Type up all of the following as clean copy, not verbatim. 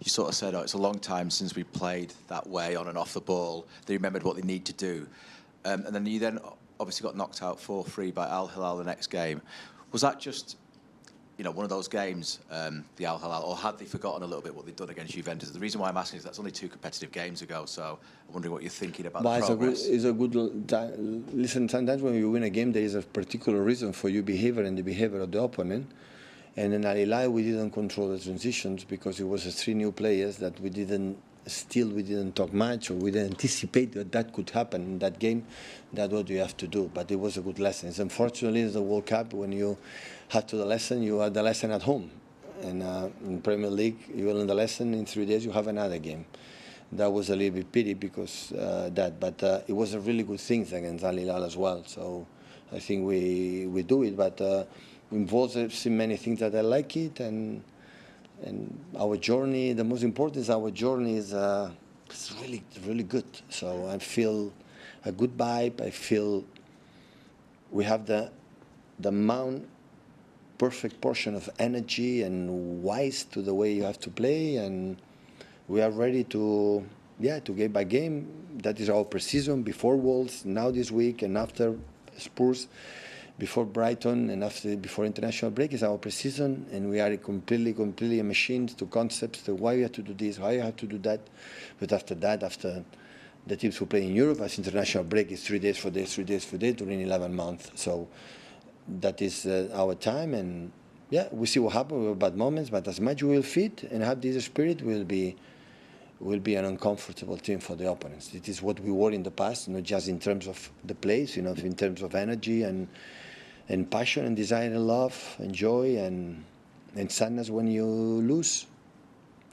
you sort of said, oh, it's a long time since we played that way on and off the ball. They remembered what they need to do. And then you then obviously got knocked out 4-3 by Al Hilal the next game. Was that just, one of those games, the Al Hilal, or had they forgotten a little bit what they'd done against Juventus? The reason why I'm asking is that's only 2 competitive games ago, so I'm wondering what you're thinking about the progress. It's a good listen, sometimes when you win a game, there is a particular reason for your behavior and the behavior of the opponent. And in Al Hilal, we didn't control the transitions because it was 3 new players that we didn't talk much, or we didn't anticipate that could happen in that game. That's what you have to do. But it was a good lesson. Unfortunately, it's the World Cup. When you have to the lesson, you had the lesson at home. And in Premier League, you learn the lesson. In 3 days, you have another game. That was a little bit pity because but it was a really good thing against Al Hilal as well. So I think we do it. But involves many things that I like it, and our journey. The most important is our journey is really good. So I feel a good vibe. I feel we have the perfect portion of energy and wise to the way you have to play, and we are ready to game by game. That is our pre-season before Wolves, now this week, and after Spurs. Before Brighton and before international break is our pre-season, and we are completely machines to concepts to why you have to do this, how you have to do that. But after the teams who play in Europe, as international break is 3 days, 4 days, 3 days, 4 days during 11 months. So that is our time, and we see what happens. We have bad moments, but as much we will fit and have this spirit, we'll be an uncomfortable team for the opponents. It is what we were in the past, not just in terms of the place, in terms of energy and passion and desire and love and joy and sadness when you lose.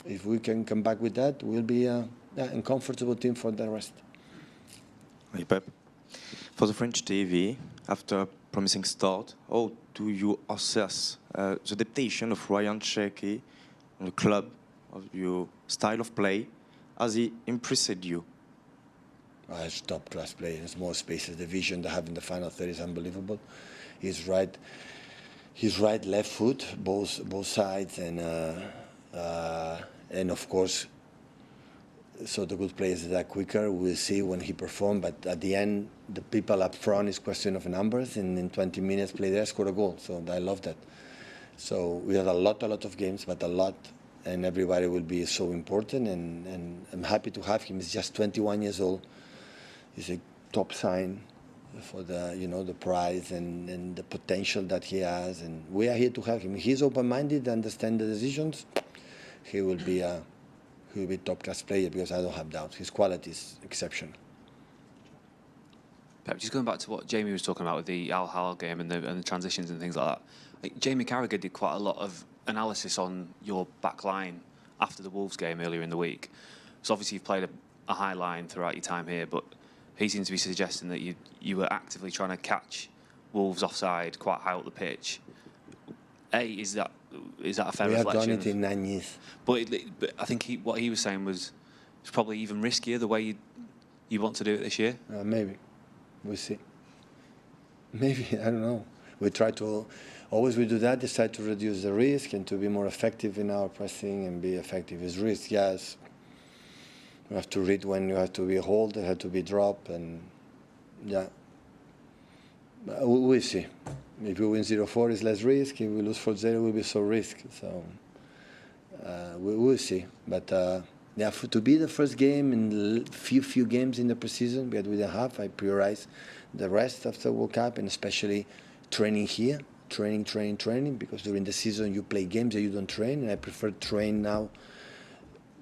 If we can come back with that, we'll be an uncomfortable team for the rest. Hey, Pep. For the French TV, after a promising start, how do you assess the adaptation of Ryan Cherki on the club, of your style of play? Has he impressed you? He's a top-class player. There's more spaces. The vision they have in the final third is unbelievable. His right, left foot, both sides, and of course, so the good players that are quicker. We'll see when he performs. But at the end, the people up front is question of numbers, and in 20 minutes, play there, score a goal. So I love that. So we have a lot of games, but a lot. And everybody will be so important, and I'm happy to have him. He's just 21 years old. He's a top sign for the prize and the potential that he has, and we are here to have him. He's open-minded, understand the decisions. He will be a top-class player, because I don't have doubts. His quality is exceptional. Pep, just going back to what Jamie was talking about with the Al Hilal game and the transitions and things like that. Jamie Carragher did quite a lot of analysis on your back line after the Wolves game earlier in the week. So obviously you've played a high line throughout your time here, but he seems to be suggesting that you were actively trying to catch Wolves offside quite high up the pitch. Is that a fair reflection? We have done it in 9 years. But I think what he was saying was it's probably even riskier the way you want to do it this year. Maybe. We'll see. Maybe, I don't know. We try to, always we do that, decide to reduce the risk and to be more effective in our pressing and be effective. Is risk, yes. You have to read when you have to be hold, it have to be drop, and we'll see. If we win 0-4, it's less risk. If we lose 4-0, it will be so risk. So we will see. But to be the first game in few games in the preseason, but we don't have. I prioritize the rest of the World Cup, and especially training here, training, because during the season you play games and you don't train, and I prefer train now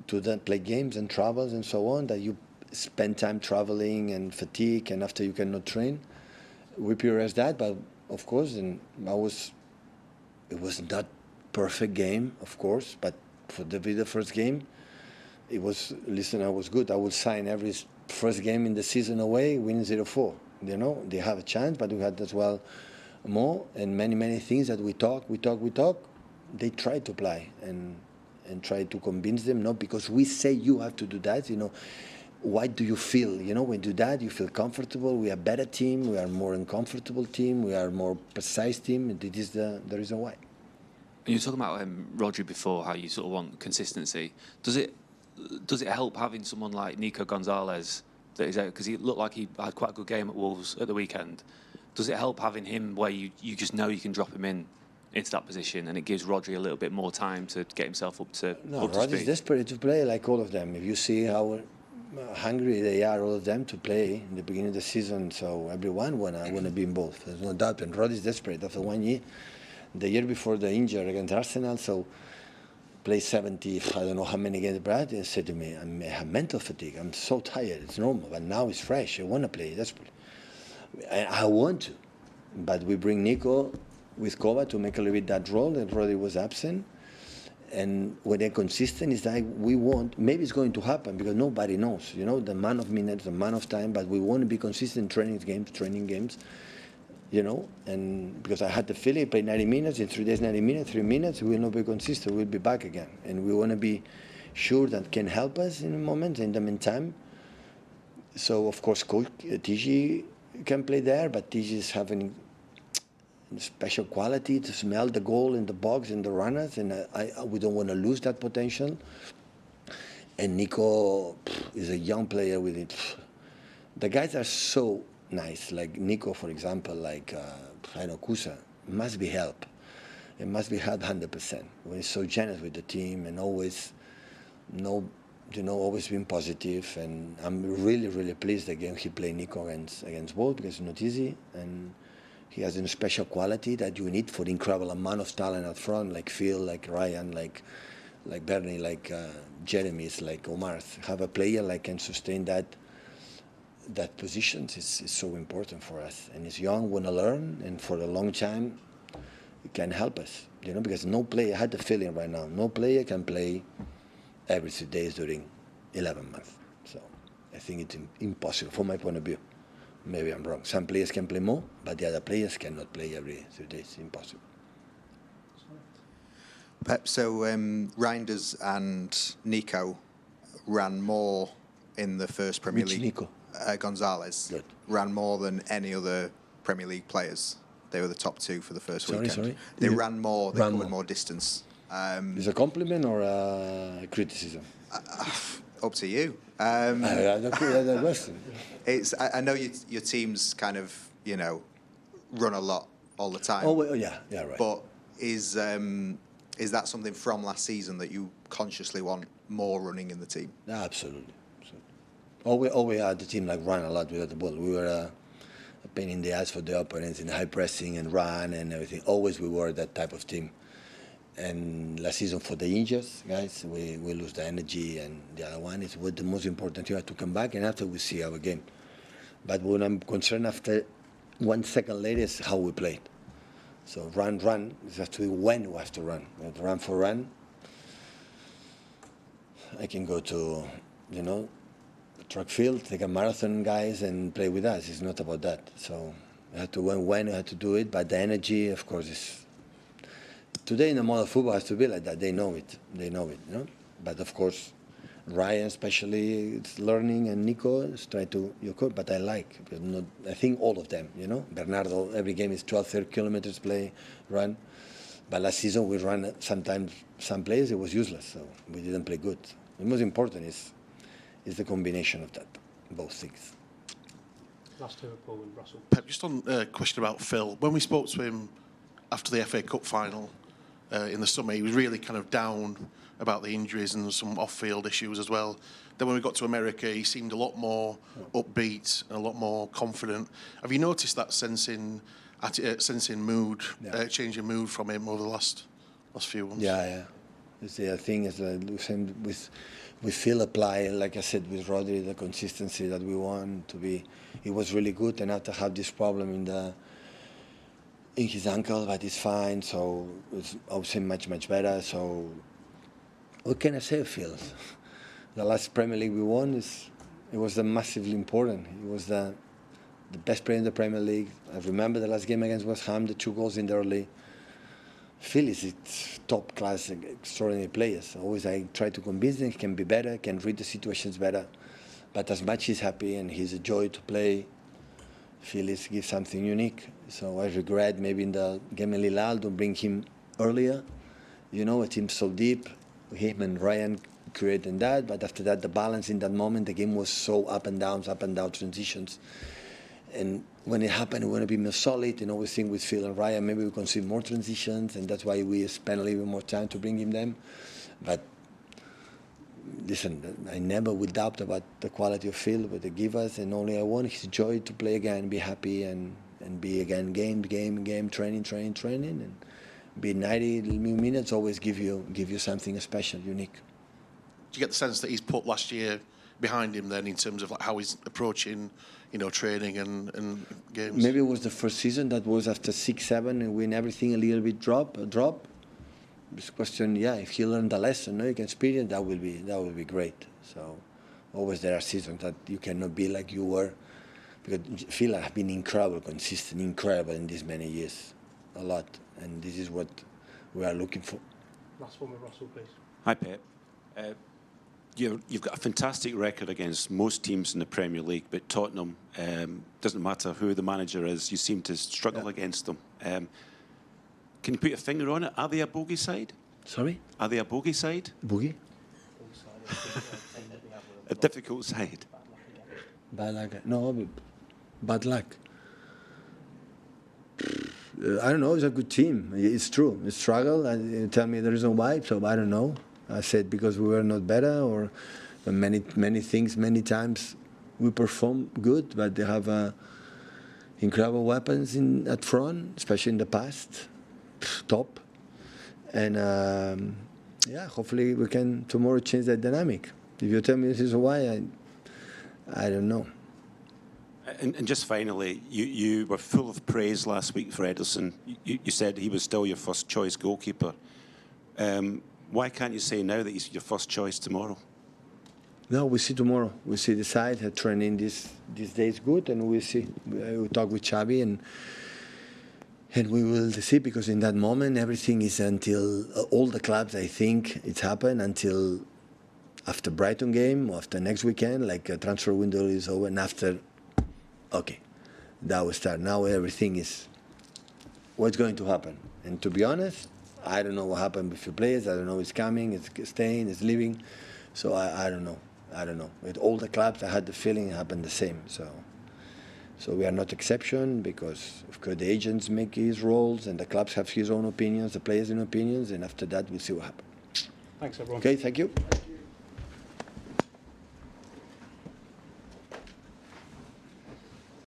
to then play games and travels and so on, that you spend time traveling and fatigue, and after you cannot train. We prioritize that, but of course, and it was not perfect game, of course, but for the first game, it was, I was good. I would sign every first game in the season away, winning 0-4. They have a chance, but we had as well more, and many things that we talk. They try to apply and try to convince them, not because we say you have to do that, why do you feel, when you do that, you feel comfortable, we are a better team, we are more uncomfortable team, we are more precise team, and it is the reason why. You were talking about Rodri before, how you sort of want consistency. Does it help having someone like Nico Gonzalez that is out, because he looked like he had quite a good game at Wolves at the weekend? Does it help having him where you just know you can drop him into that position, and it gives Rodri a little bit more time to get himself up to Rodri is desperate to play like all of them. If you see how hungry they are, all of them, to play in the beginning of the season, so everyone wanna be involved. There's no doubt. And Rodri is desperate after 1 year. The year before the injury against Arsenal, so play 70, I don't know how many games. Brad said to me, I have mental fatigue. I'm so tired. It's normal, but now it's fresh. I want to play. Desperate. I want to, but we bring Nico with Kova to make a little bit that role. And Rodri was absent. And when they're consistent, it's like we want, maybe it's going to happen because nobody knows, the amount of minutes, the amount of time, but we want to be consistent training games, and because I had the feeling, play 90 minutes, in 3 days 90 minutes, 3 minutes, we will not be consistent, we'll be back again. And we want to be sure that can help us in a moment, in the meantime. So, of course, Coach TG can play there, but TG is having special quality to smell the goal in the box and the runners, and we don't want to lose that potential. And Nico is a young player with it. The guys are so nice, like Nico, for example, like Kusa, must be helped. It must be helped 100%. He's so generous with the team and always, always being positive. And I'm really, really pleased again he played Nico against Wolves because it's not easy. And he has a special quality that you need for the incredible amount of talent up front, like Phil, like Ryan, like Bernie, like Jeremy's, like Omar. Have a player like can sustain that position is so important for us. And he's young, want to learn, and for a long time, it can help us, because no player, I had the feeling right now, no player can play every 2 days during 11 months. So I think it's impossible from my point of view. Maybe I'm wrong. Some players can play more, but the other players cannot play every 2 days. Impossible. Pep, so Reinders and Nico ran more in the first Premier League. Nico? Gonzalez Good. ran more than any other Premier League players. They were the top two for the first weekend. Sorry? They ran more, they covered more distance. Is it a compliment or a criticism? Up to you. The question. I know your teams kind of, run a lot all the time. Oh, well, yeah, right. But is that something from last season that you consciously want more running in the team? Absolutely. Always had the team like run a lot without the ball. We were a pain in the ass for the opponents in high pressing and run and everything. Always we were that type of team. And last season for the injuries, guys, we lose the energy, and the other one is what the most important thing to come back, and after we see our game. But when I'm concerned after 1 second later is how we played. So run, it's have to be when we have to run. We have to run for run. I can go to, track field, take a marathon guys and play with us. It's not about that. So you have to when you have to do it, but the energy, of course, is today in the modern football has to be like that. They know it. But of course, Ryan especially is learning, and Nico is trying to but I think all of them, Bernardo, every game is 12-13 kilometers play, run. But last season we ran sometimes some players, it was useless, so we didn't play good. The most important is the combination of that, both things. Last two are Paul and Russell. Pep, just on a question about Phil. When we spoke to him after the FA Cup final in the summer, he was really kind of down about the injuries and some off-field issues as well. Then when we got to America, he seemed a lot more upbeat and a lot more confident. Have you noticed that sense in mood, change in mood from him over the last few months? Yeah. The thing is that we feel apply, like I said, with Rodri, the consistency that we want to be. He was really good, and after have this problem in his ankle, but it's fine. So it's obviously much better. So what can I say, Phil? The last Premier League we won it was massively important. He was the best player in the Premier League. I remember the last game against West Ham, the 2 goals in the early. Phil is top class, extraordinary players. Always I try to convince them he can be better, can read the situations better. But as much he's happy and he's a joy to play, Phil gives something unique. So I regret maybe in the game in Lille to bring him earlier. you know, a team so deep, him and Ryan creating that, but after that, the balance in that moment, the game was so up and down transitions. And when it happened, we want to be more solid, and always think with Phil and Ryan, maybe we can see more transitions, and that's why we spend a little bit more time to bring him them. But listen, I never will doubt about the quality of Phil, what they give us, and only I want his joy to play again, be happy, and be again game, training, and be 90 minutes, always give you something special, unique. Do you get the sense that he's put last year behind him then in terms of like how he's approaching, you know, training and games? Maybe it was the first season that was after 6-7 and when everything a little bit drop. This question, yeah, if he learned the lesson, no, you can experience that will be great. So always there are seasons that you cannot be like you were, because Phil has been incredible, consistent, incredible in these many years, a lot, and this is what we are looking for. Last one with Russell, please. Hi, Pep. You've got a fantastic record against most teams in the Premier League, but Tottenham, doesn't matter who the manager is, you seem to struggle against them. Can you put your finger on it? Are they a bogey side? Sorry? Are they a bogey side? Boogie? A difficult side? Bad luck. No, bad luck. I don't know. It's a good team. It's true. It's struggle. And you tell me the reason why. So I don't know. I said because we were not better, or many things. Many times we perform good, but they have incredible weapons at front, especially in the past. Top. And yeah, hopefully we can tomorrow change that dynamic. If you tell me this is why, I don't know. And just finally, you were full of praise last week for Ederson. You said he was still your first choice goalkeeper. Why can't you say now that he's your first choice tomorrow? No, we see tomorrow. We see the side. Her training these days good, and we see. We talk with Xavi, and we will see, because in that moment everything is until all the clubs. I think it's happened until after Brighton game or after next weekend, like a transfer window is over, and after. Okay, that will start. Now everything is what's going to happen. And to be honest, I don't know what happened with the players. I don't know it's coming, it's staying, it's leaving. So I don't know. I don't know. With all the clubs, I had the feeling it happened the same. So we are not exception, because of course the agents make his roles and the clubs have his own opinions, the players' own opinions, and after that we'll see what happens. Thanks, everyone. Okay, thank you.